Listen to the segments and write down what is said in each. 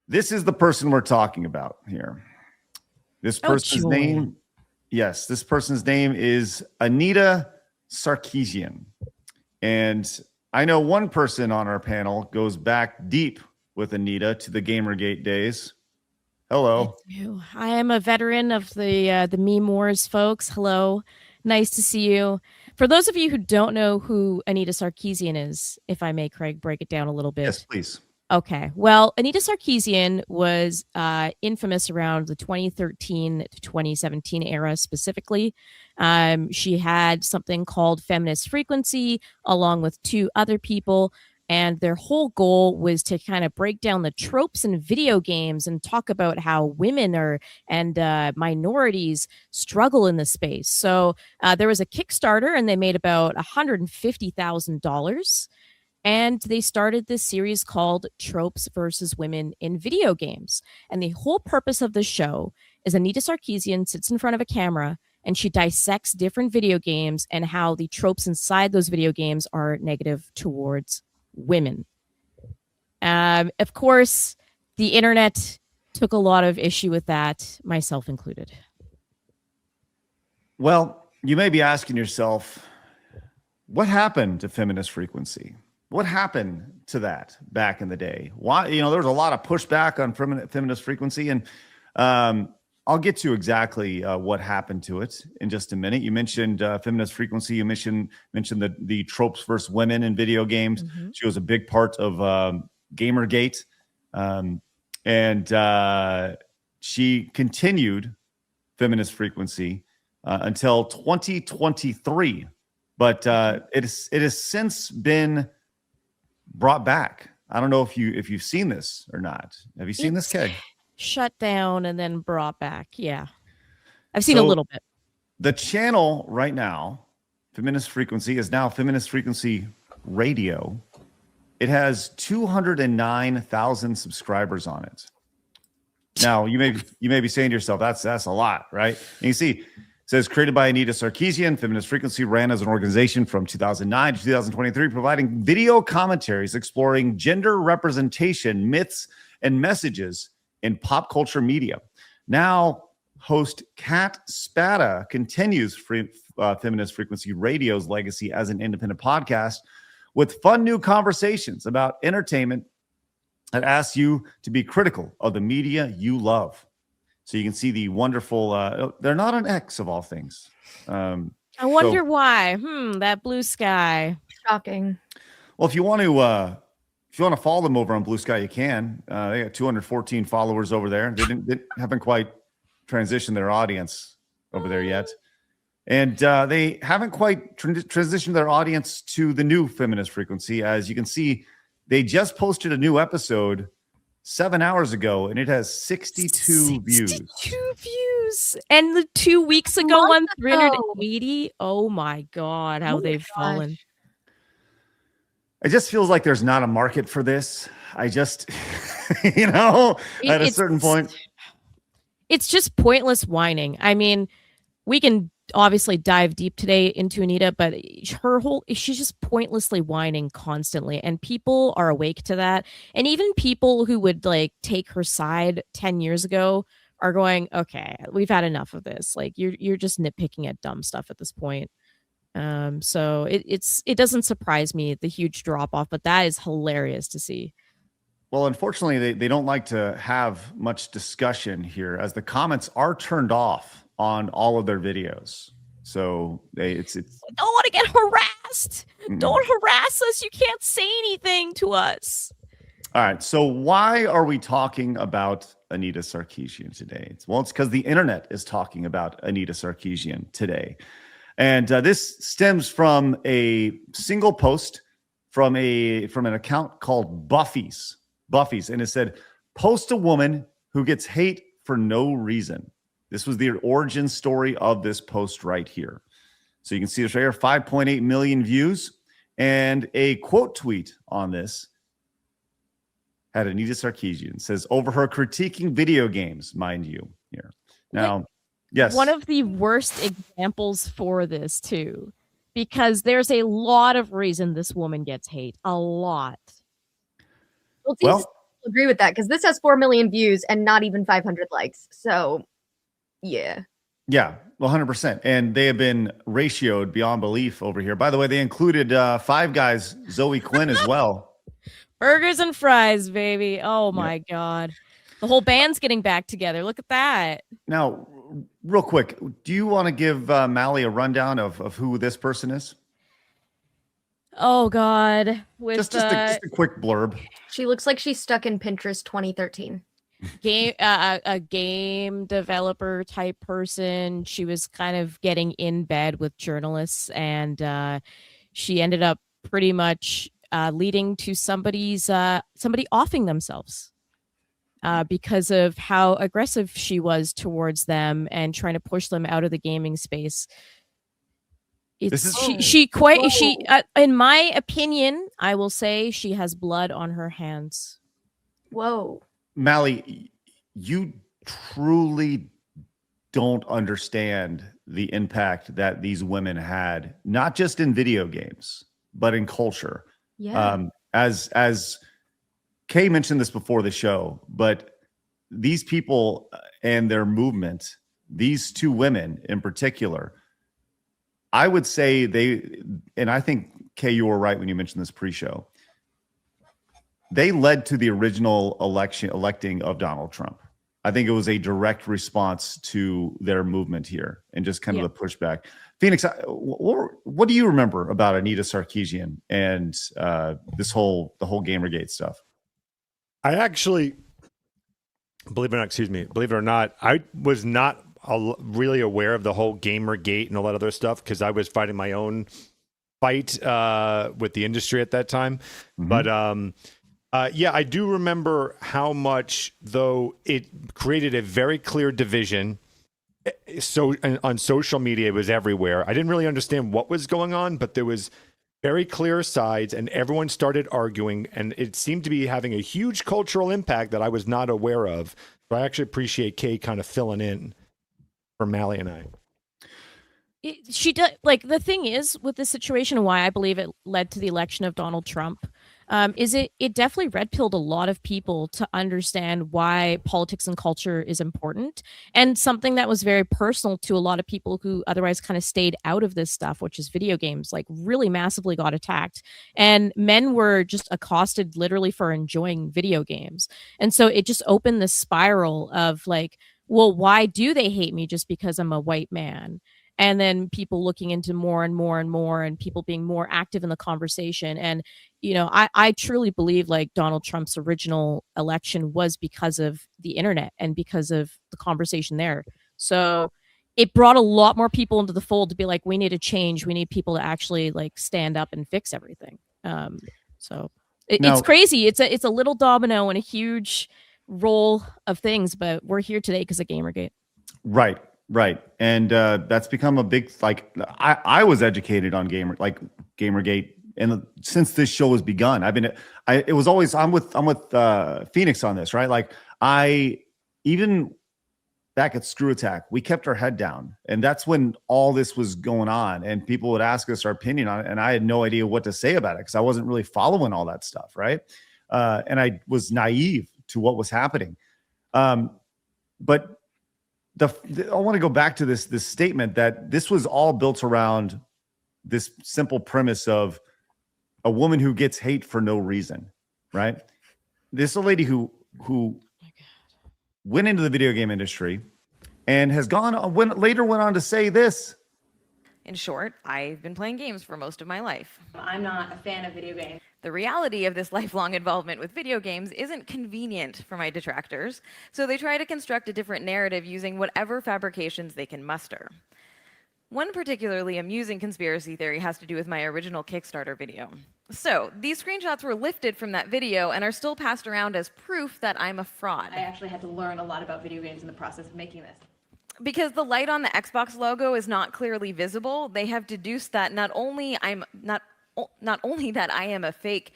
This is the person we're talking about here. This person's name, yes, this person's name is Anita Sarkeesian. And I know one person on our panel goes back deep with Anita to the Gamergate days. Hello. I am a veteran of the meme wars, folks. Hello. Nice to see you. For those of you who don't know who Anita Sarkeesian is, if I may, Craig, break it down a little bit. Yes, please. Okay. Well, Anita Sarkeesian was infamous around the 2013 to 2017 era specifically. She had something called Feminist Frequency along with two other people. And their whole goal was to kind of break down the tropes in video games and talk about how women and minorities struggle in the space. So there was a Kickstarter and they made about $150,000. And they started this series called Tropes versus Women in Video Games. And the whole purpose of the show is Anita Sarkeesian sits in front of a camera and she dissects different video games and how the tropes inside those video games are negative towards women. Of course, the internet took a lot of issue with that, myself included. Well, you may be asking yourself, what happened to feminist frequency? What happened to that back in the day? Why, there was a lot of pushback on feminist frequency, and I'll get to exactly what happened to it in just a minute. You mentioned feminist frequency. You mentioned the tropes versus women in video games. Mm-hmm. She was a big part of Gamergate, and she continued feminist frequency until 2023. But it has since been brought back. I don't know if you've seen this or not. Have you seen this, Keg? Shut down and then brought back. Yeah. I've seen a little bit. The channel right now, Feminist Frequency, is now Feminist Frequency Radio. It has 209,000 subscribers on it. Now, you may be saying to yourself, that's a lot, right? And you see, it says created by Anita Sarkeesian, Feminist Frequency ran as an organization from 2009 to 2023, providing video commentaries exploring gender representation, myths, and messages in pop culture media. Now, host Kat Spada continues Feminist Frequency Radio's legacy as an independent podcast with fun new conversations about entertainment that asks you to be critical of the media you love. So you can see the wonderful, they're not an X of all things. I wonder why. That blue sky. Shocking. Well, if you want to follow them over on Blue Sky, you can. They got 214 followers over there. They haven't quite transitioned their audience over there yet. And they haven't quite transitioned their audience to the new Feminist Frequency. As you can see, they just posted a new episode 7 hours ago, and it has 62 views. 62 views. And 2 weeks ago, 380. Oh, my God, how they've fallen. It just feels like there's not a market for this. I just, at a certain point. It's just pointless whining. I mean, we can obviously dive deep today into Anita, but she's just pointlessly whining constantly. And people are awake to that. And even people who would take her side 10 years ago are going, okay, we've had enough of this. You're just nitpicking at dumb stuff at this point. So it doesn't surprise me, the huge drop off, but that is hilarious to see. Well, unfortunately, they don't like to have much discussion here, as the comments are turned off on all of their videos. So it's don't want to get harassed. Mm-mm. Don't harass us. You can't say anything to us. All right. So why are we talking about Anita Sarkeesian today? It's because the internet is talking about Anita Sarkeesian today. And this stems from a single post from an account called Buffy's, and it said, "Post a woman who gets hate for no reason." This was the origin story of this post right here. So you can see this right here, 5.8 million views, and a quote tweet on this had Anita Sarkeesian. It says, over her critiquing video games, mind you, here. Now, yes. One of the worst examples for this, too, because there's a lot of reason this woman gets hate. A lot. Well, agree with that because this has 4 million views and not even 500 likes. So, yeah. Yeah, 100%. And they have been ratioed beyond belief over here. By the way, they included Five Guys, Zoe Quinn as well. Burgers and fries, baby. Oh my God. The whole band's getting back together. Look at that. Now, real quick, do you want to give Mally a rundown of who this person is? Oh God. With just a quick blurb. She looks like she's stuck in Pinterest 2013. A game developer type person. She was kind of getting in bed with journalists, and she ended up pretty much leading to somebody offing themselves because of how aggressive she was towards them and trying to push them out of the gaming space. She in my opinion, I will say she has blood on her hands. Whoa. Mally, you truly don't understand the impact that these women had, not just in video games, but in culture. Yeah. As Kay mentioned this before the show, but these people and their movement, these two women in particular, I would say and I think, Kay, you were right when you mentioned this pre-show. They led to the original electing of Donald Trump. I think it was a direct response to their movement here and just kind of the pushback. Phoenix, what do you remember about Anita Sarkeesian and the whole Gamergate stuff? I actually, believe it or not, I was not really aware of the whole Gamergate and all that other stuff because I was fighting my own fight with the industry at that time. Mm-hmm. But yeah, I do remember how much, though, it created a very clear division. So on social media, it was everywhere. I didn't really understand what was going on, but there was very clear sides, and everyone started arguing, and it seemed to be having a huge cultural impact that I was not aware of. So I actually appreciate Kay kind of filling in for Mally and I. She does, like, the thing is with this situation, why I believe it led to the election of Donald Trump, is it definitely red pilled a lot of people to understand why politics and culture is important, and something that was very personal to a lot of people who otherwise kind of stayed out of this stuff, which is video games, like really massively got attacked, and men were just accosted literally for enjoying video games. And so it just opened this spiral of like, well, why do they hate me just because I'm a white man? And then people looking into more and more and more, and people being more active in the conversation. And, you know, I truly believe like Donald Trump's original election was because of the internet and because of the conversation there. So it brought a lot more people into the fold to be like, we need to change. We need people to actually like stand up and fix everything. It's crazy. It's a little domino and a huge roll of things, but we're here today because of Gamergate. Right. And that's become a big, like, I was educated on Gamergate, and since this show has begun, it was always, I'm with Phoenix on this, right? Like, even back at Screw Attack, we kept our head down, and that's when all this was going on, and people would ask us our opinion on it, and I had no idea what to say about it because I wasn't really following all that stuff, right? And I was naive to what was happening. But I want to go back to this statement that this was all built around this simple premise of a woman who gets hate for no reason, right? This is a lady who went into the video game industry and has later went on to say this. In short, I've been playing games for most of my life. I'm not a fan of video games. The reality of this lifelong involvement with video games isn't convenient for my detractors, so they try to construct a different narrative using whatever fabrications they can muster. One particularly amusing conspiracy theory has to do with my original Kickstarter video. So, these screenshots were lifted from that video and are still passed around as proof that I'm a fraud. I actually had to learn a lot about video games in the process of making this. Because the light on the Xbox logo is not clearly visible, they have deduced that not only that I am a fake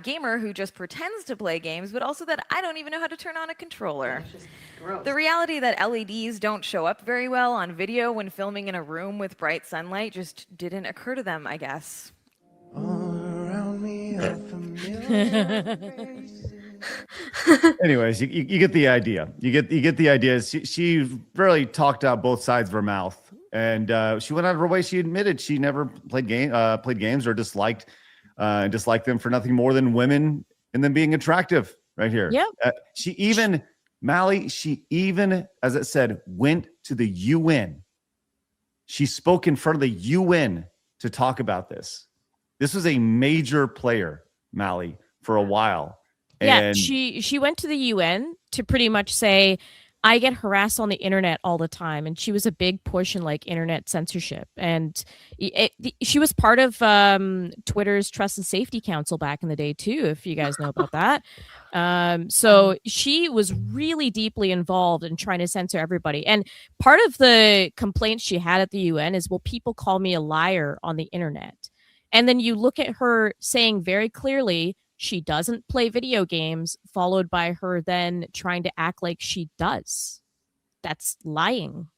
gamer who just pretends to play games, but also that I don't even know how to turn on a controller. That's just gross. The reality that LEDs don't show up very well on video when filming in a room with bright sunlight just didn't occur to them, I guess. All around me are familiar faces. Anyways, you get the idea. You get the idea. She really talked out both sides of her mouth, and she went out of her way. She admitted she never played games or disliked them for nothing more than women and them being attractive. Right here. Yep. She even, as it said, went to the UN. She spoke in front of the UN to talk about this. This was a major player, Mally, for a while. Yeah, And she went to the UN to pretty much say, I get harassed on the internet all the time, and she was a big push in like internet censorship. And she was part of Twitter's Trust and Safety Council back in the day too, if you guys know about that. So she was really deeply involved in trying to censor everybody. And part of the complaints she had at the UN is, well, people call me a liar on the internet. And then you look at her saying very clearly she doesn't play video games, followed by her then trying to act like she does. That's lying.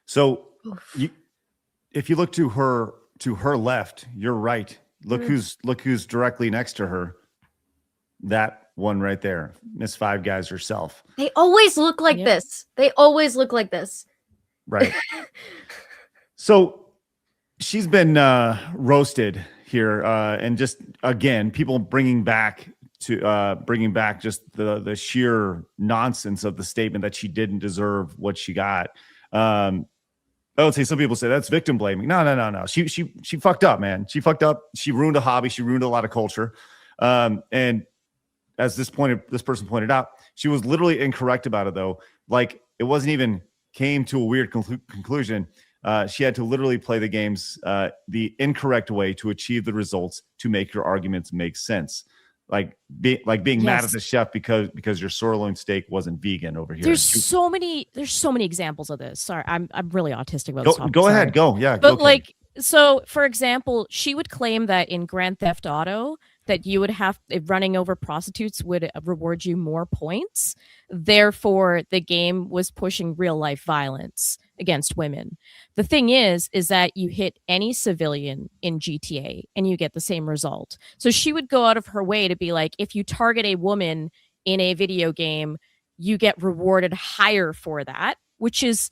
So if you look to her left, you're right. Look who's directly next to her. That one right there, Miss Five Guys herself. They always look like this. They always look like this. Right. So she's been roasted here, and just again, people bringing back just the sheer nonsense of the statement that she didn't deserve what she got. I would say some people say that's victim blaming. No. She fucked up, man. She fucked up. She ruined a hobby. She ruined a lot of culture. And as this person pointed out, she was literally incorrect about it, though. Like, it wasn't even came to a weird conclusion. She had to literally play the games the incorrect way to achieve the results to make your arguments make sense. Like being mad at the chef because your sirloin steak wasn't vegan over here. There's so many examples of this. Sorry, I'm really autistic about this topic. Go ahead, go. Yeah. But so for example, she would claim that in Grand Theft Auto that you would have, if running over prostitutes would reward you more points. Therefore, the game was pushing real life violence against women. The thing is that you hit any civilian in GTA and you get the same result. So she would go out of her way to be like, if you target a woman in a video game, you get rewarded higher for that, which is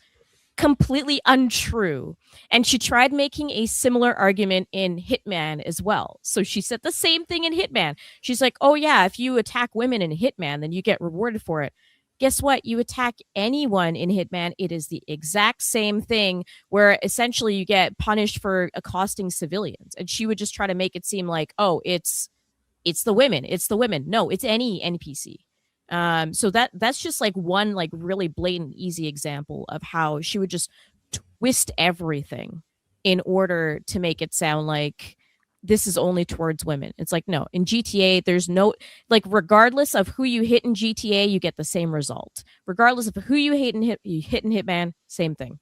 completely untrue. And she tried making a similar argument in Hitman as well. So she said the same thing in Hitman. She's like, oh yeah, if you attack women in Hitman, then you get rewarded for it. Guess what? You attack anyone in Hitman, it is the exact same thing, where essentially you get punished for accosting civilians. And she would just try to make it seem like, oh, it's the women. It's the women. No, it's any NPC. So that's just like one like really blatant, easy example of how she would just twist everything in order to make it sound like this is only towards women. It's like, no, in GTA, there's no, like, regardless of who you hit in GTA, you get the same result. Regardless of who you hit in Hitman, same thing.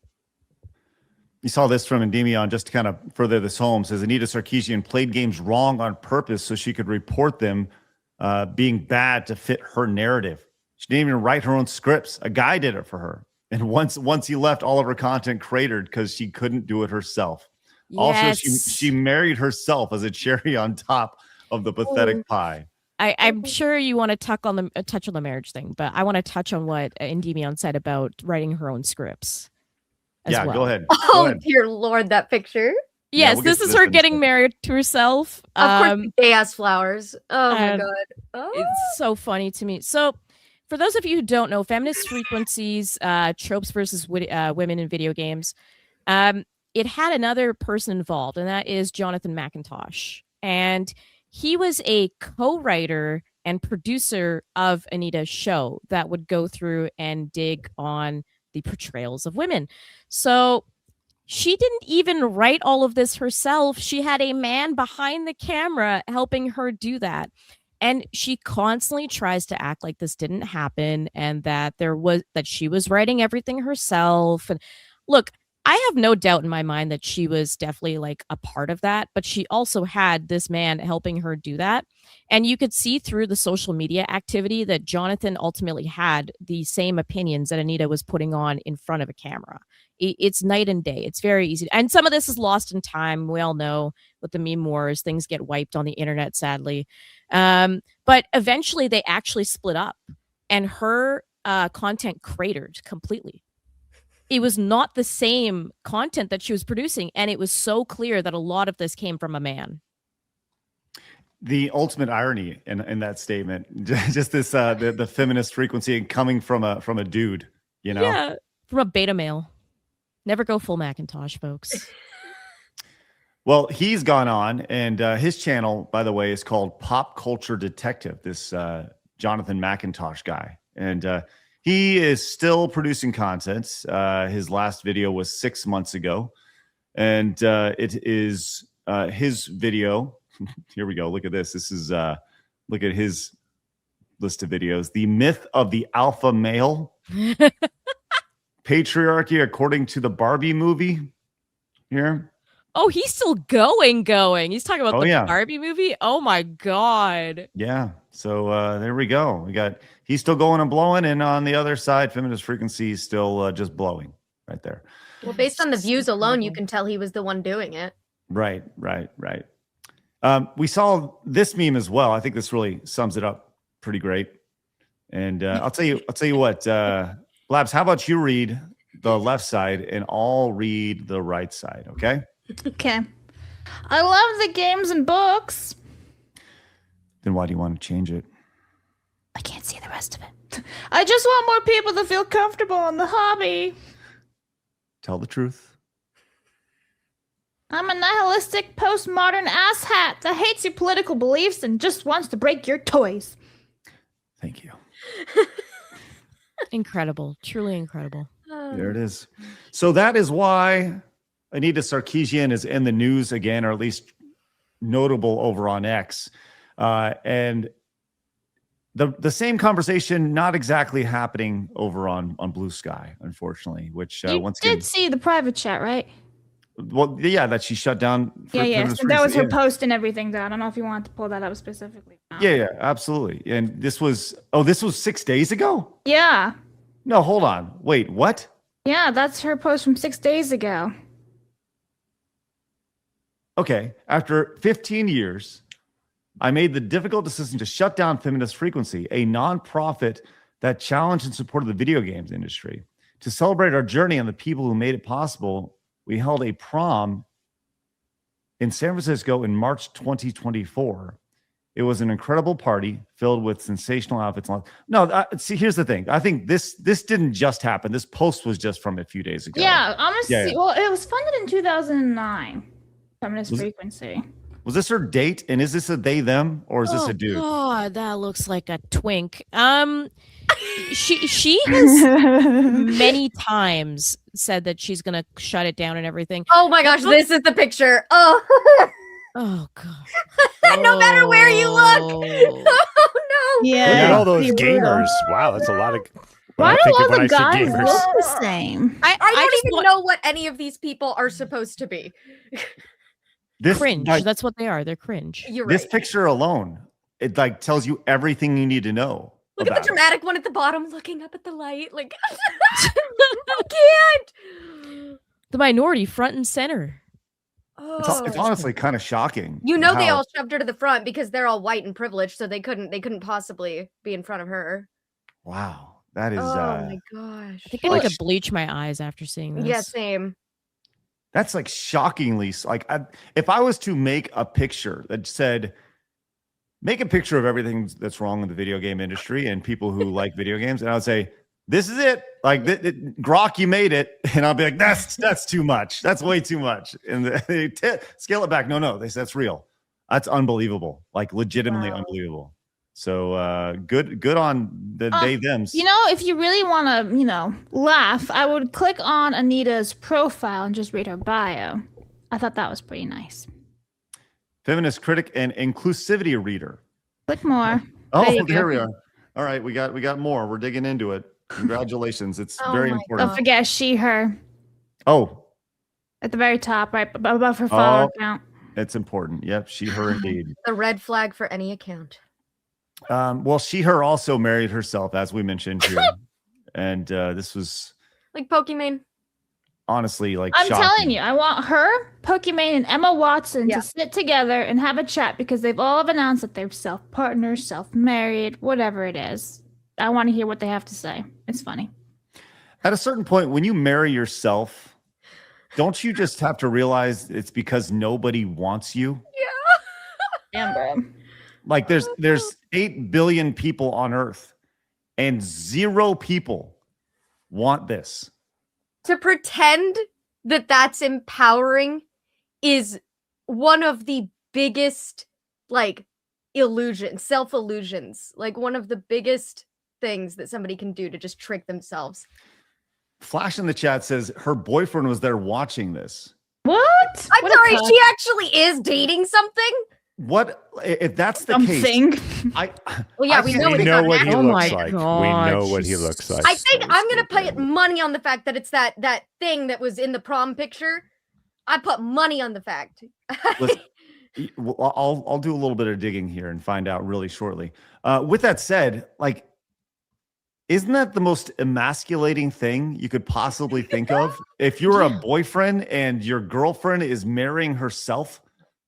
You saw this from Endymion, just to kind of further this home. Says Anita Sarkeesian played games wrong on purpose so she could report them being bad to fit her narrative. She didn't even write her own scripts. A guy did it for her. And once he left, all of her content cratered because she couldn't do it herself. Yes. Also, she married herself as a cherry on top of the pathetic pie. I'm sure you want to touch on the marriage thing, but I want to touch on what Endymion said about writing her own scripts. Yeah, well. Go ahead. Oh, dear Lord, that picture. Yes, this is her getting married to herself. Of course, gay ass flowers. Oh my God. Oh. It's so funny to me. So, for those of you who don't know, feminist frequencies, tropes versus women in video games, it had another person involved, and that is Jonathan McIntosh. And he was a co-writer and producer of Anita's show that would go through and dig on the portrayals of women. So she didn't even write all of this herself. She had a man behind the camera helping her do that. And she constantly tries to act like this didn't happen and that she was writing everything herself. And look, I have no doubt in my mind that she was definitely like a part of that, but she also had this man helping her do that. And you could see through the social media activity that Jonathan ultimately had the same opinions that Anita was putting on in front of a camera. It's night and day. It's very easy. And some of this is lost in time. We all know with the meme wars, things get wiped on the internet, sadly. But eventually they actually split up and her content cratered completely. It was not the same content that she was producing. And it was so clear that a lot of this came from a man. The ultimate irony in that statement, just this the feminist frequency and coming from a dude, you know? Yeah, from a beta male. Never go full Macintosh, folks. Well, he's gone on, and his channel, by the way, is called Pop Culture Detective, this Jonathan McIntosh guy. And he is still producing content. His last video was 6 months ago. And it is his video. Here we go. Look at this. This is, look at his list of videos. The Myth of the Alpha Male. Patriarchy according to the Barbie movie. Here. Oh, he's still going. He's talking about yeah. Barbie movie. Oh my God. Yeah. So there we go. He's still going and blowing, and on the other side, feminist frequency is still just blowing right there. Well, based on the views alone, you can tell he was the one doing it. Right. We saw this meme as well. I think this really sums it up pretty great. And I'll tell you what, Blabs, how about you read the left side and I'll read the right side, okay? Okay. I love the games and books. Then why do you want to change it? I can't see the rest of it. I just want more people to feel comfortable in the hobby. Tell the truth. I'm a nihilistic postmodern asshat that hates your political beliefs and just wants to break your toys. Thank you. Incredible. Truly incredible. There it is. So that is why Anita Sarkeesian is in the news again, or at least notable over on X. And the same conversation not exactly happening over on Blue Sky, unfortunately, which You once did again, see the private chat, right? well, yeah, that she shut down. Yeah. So that was her yeah. post and everything. Though. I don't know if you want to pull that up specifically. Yeah, absolutely. And this was 6 days ago? Yeah. No, hold on. Wait, what? Yeah, that's her post from 6 days ago. Okay, after 15 years, I made the difficult decision to shut down Feminist Frequency, a nonprofit that challenged and supported the video games industry. To celebrate our journey and the people who made it possible, we held a prom in San Francisco in March 2024. It was an incredible party filled with sensational outfits. No, see, here's the thing. I think this didn't just happen. This post was just from a few days ago. Yeah, honestly, Yeah. well, it was funded in 2009. Feminist Frequency. Was this her date? And is this a they, them, or is this a dude? God, that looks like a twink. She has many times said that she's gonna shut it down and everything. Oh my gosh, this is the picture. Oh, Oh God. no matter where you look. Oh. Oh no. Yeah. Look at all those pretty brutal. gamers. Wow, that's a lot of. Why I do think all of when the I see guys gamers. look the same? I just don't even want- know what any of these people are supposed to be. This Cringe. like, That's what they are. They're cringe. You're this right. picture alone, it like tells you everything you need to know. Look at about the it. dramatic one at the bottom looking up at the light. Like, I can't. The minority front and center. It's honestly kind of shocking. You know they how- all shoved her to the front because they're all white and privileged, so they couldn't possibly be in front of her. Wow, that is Oh my gosh. I think I need Like- to bleach my eyes after seeing this. Yeah, same. that's like shockingly like if I was to make a picture that said make a picture of everything that's wrong in the video game industry and people who like video games, and I would say this is it, like Grok, you made it, and I'll be like that's too much, that's way too much, and they scale it back. No, they say that's real, that's unbelievable, like legitimately Wow. unbelievable. So good on the they thems. You know, if you really want to, laugh, I would click on Anita's profile and just read her bio. I thought that was pretty nice. Feminist critic and inclusivity reader. Click more. Oh, There you here go. we are. All right, we got more. We're digging into it. Congratulations. It's Oh very my important. Don't forget she, her. Oh, At the very top, right above her follower count. It's important. Yep, she, her, indeed. The red flag for any account. Well, she, her also married herself, as we mentioned here, and this was Like Pokemon. honestly like. I'm shocking. telling you, I want her, Pokemon, and Emma Watson Yeah. to sit together and have a chat because they've all announced that they're self-partners, self-married, whatever it is. I want to hear what they have to say. It's funny. At a certain point, when you marry yourself, don't you just have to realize it's because nobody wants you? Damn, bro. Like there's 8 billion people on Earth, and 0 people want this. To pretend that that's empowering is one of the biggest, like, illusions, self-illusions. Like, one of the biggest things that somebody can do to just trick themselves. Flash in the chat says her boyfriend was there watching this. What? I'm What a sorry, cunt. she actually is dating something? What if that's the case? Something. I Well, yeah, I we can't know We it's know not what he happening. Oh looks my like. God, We know what he she's looks like. I think so I'm gonna stupid. put money on the fact that it's that thing that was in the prom picture. I put money on the fact. Listen, well, I'll do a little bit of digging here and find out really shortly. With that said, like, isn't that the most emasculating thing you could possibly think of? If you're a boyfriend and your girlfriend is marrying herself,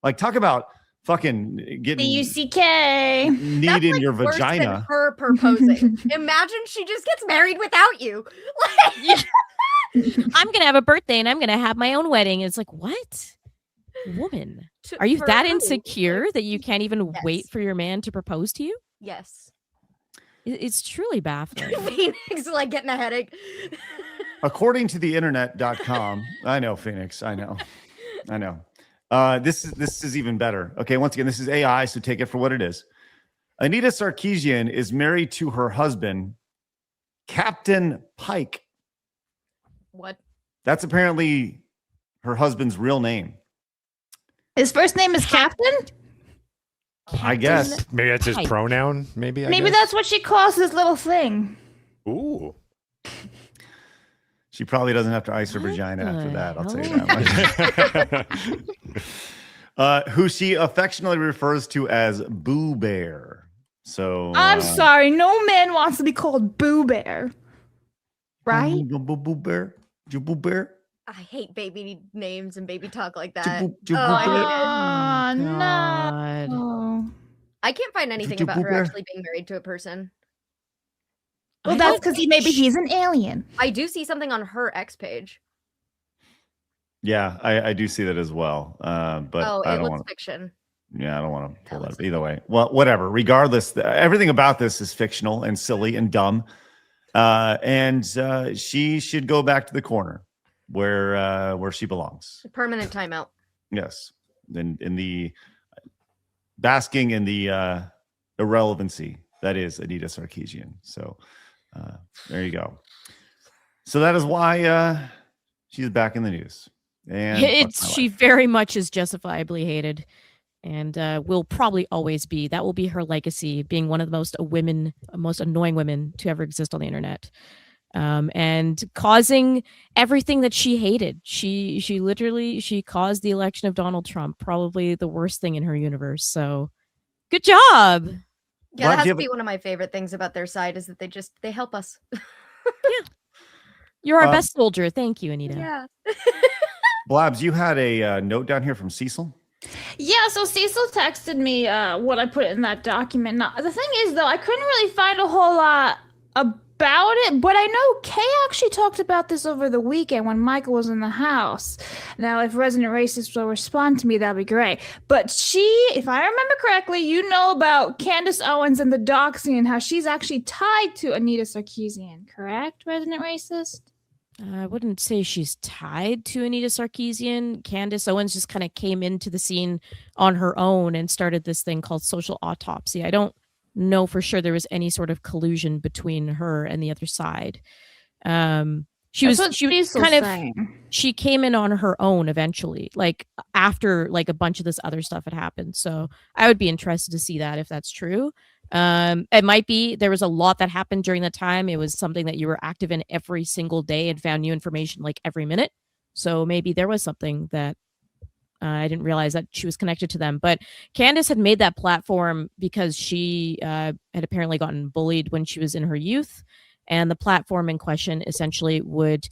like, talk about fucking getting D-U-C-K. need That's, in like, your worse than vagina. her proposing. Imagine she just gets married without you. I'm gonna have a birthday and I'm gonna have my own wedding. It's like, what? Woman, are you For that who? insecure that you can't even wait Yes. for your man to propose to you? Yes. It's truly baffling. Phoenix like getting a headache. According to the internet.com, I know, Phoenix, I know. This is even better. Okay, once again, this is AI, so take it for what it is. Anita Sarkeesian is married to her husband, Captain Pike. What? That's apparently her husband's real name. His first name is Captain? I guess. Maybe that's his Pike. pronoun. Maybe. I Maybe guess? that's what she calls this little thing. Ooh. She probably doesn't have to ice her What vagina after the that. I'll tell you hell? that much. Who she affectionately refers to as Boo Bear. So I'm sorry. No man wants to be called Boo Bear. Right? Boo Bear. Boo Bear. I hate baby names and baby talk like that. Jaboo- Oh, I Jaboo- hate it. Oh, no. God. Oh. I can't find anything Jaboo about her bear. actually being married to a person. Well, I that's don't because maybe he's an alien. I do see something on her X page. Yeah, I do see that as well. But Oh, I it don't looks want to. fiction. Yeah, I don't want to pull That that looks up. Either way. Well, whatever. Regardless, everything about this is fictional and silly and dumb. And she should go back to the corner where she belongs. Permanent timeout. Yes. In the basking in the irrelevancy that is Anita Sarkeesian. So there you go. So that is why she's back in the news. And fuck my She life. very much is justifiably hated, and will probably always be. That will be her legacy, being one of the most annoying women to ever exist on the internet, and causing everything that she hated. She literally caused the election of Donald Trump, probably the worst thing in her universe. So, good job. Yeah, Blab, that has do you to have be one of my favorite things about their side is that they help us. You're our Um, best soldier. Thank you, Anita. Yeah. Blabs, you had a note down here from Cecil. Yeah, so Cecil texted me what I put in that document. Now, the thing is, though, I couldn't really find a whole lot about it, but I know Kay actually talked about this over the weekend when Michael was in the house. Now, if Resident Racist will respond to me, that'd be great. But she, if I remember correctly, you know about Candace Owens and the doxing and how she's actually tied to Anita Sarkeesian, correct, Resident Racist? I wouldn't say she's tied to Anita Sarkeesian. Candace Owens just kind of came into the scene on her own and started this thing called Social Autopsy. I don't know for sure there was any sort of collusion between her and the other side. She was kind of saying. she came in on her own eventually, like after like a bunch of this other stuff had happened. So I would be interested to see that if that's true. It might be there was a lot that happened during the time. It was something that you were active in every single day and found new information like every minute. So maybe there was something that I didn't realize that she was connected to them. But Candace had made that platform because she had apparently gotten bullied when she was in her youth. And the platform in question essentially would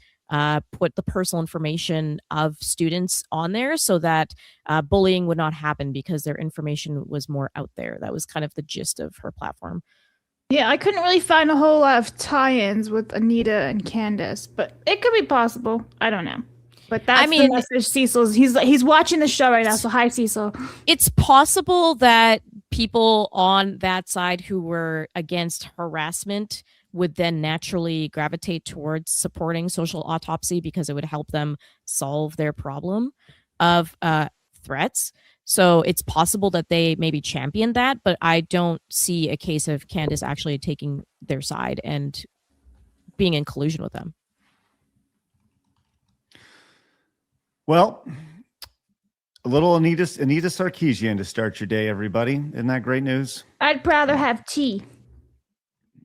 put the personal information of students on there so that bullying would not happen because their information was more out there. That was kind of the gist of her platform. Yeah, I couldn't really find a whole lot of tie-ins with Anita and Candace, but it could be possible. I don't know. But that's the message Cecil's. He's watching the show right now, so hi, Cecil. It's possible that people on that side who were against harassment would then naturally gravitate towards supporting social autopsy because it would help them solve their problem of threats. So it's possible that they maybe championed that, but I don't see a case of Candace actually taking their side and being in collusion with them. Well, a little Anita Sarkeesian to start your day, everybody. Isn't that great news? I'd rather have tea.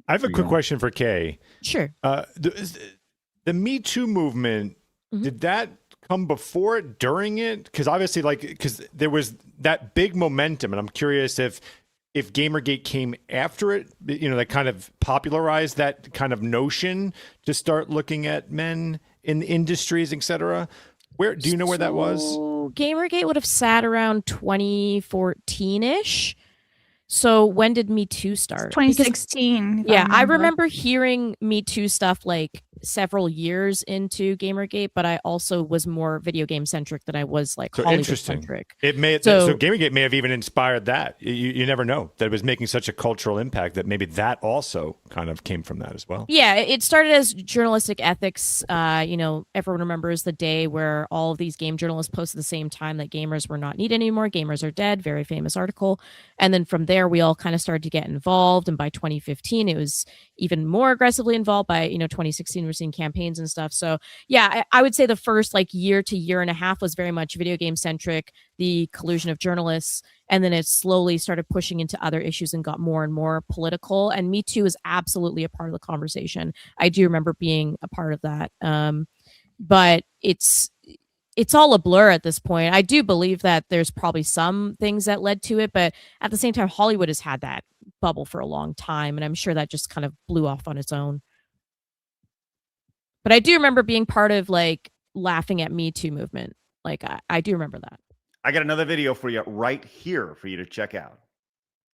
I have a quick question for Kay. Sure. The Me Too movement, did that come before it, during it? Because obviously, because there was that big momentum, and I'm curious if Gamergate came after it, that kind of popularized that kind of notion to start looking at men in industries, etc. Where do you know where that was? Gamergate would have sat around 2014-ish. So when did Me Too start? 2016. I remember hearing Me Too stuff like several years into Gamergate, but I also was more video game centric than I was like Hollywood centric. So Gamergate may have even inspired that. You never know that it was making such a cultural impact that maybe that also kind of came from that as well. Yeah, it started as journalistic ethics. Everyone remembers the day where all of these game journalists posted at the same time that gamers were not needed anymore. Gamers are dead. Very famous article. And then from there, we all kind of started to get involved. And by 2015, it was even more aggressively involved. By 2016, we're seeing campaigns and stuff. So yeah, I would say the first year to year and a half was very much video game centric, the collusion of journalists, and then it slowly started pushing into other issues and got more and more political. And Me Too is absolutely a part of the conversation. I do remember being a part of that, but it's all a blur at this point. I do believe that there's probably some things that led to it, but at the same time, Hollywood has had that bubble for a long time, and I'm sure that just kind of blew off on its own. But I do remember being part of laughing at Me Too movement. I do remember that. I got another video for you right here for you to check out.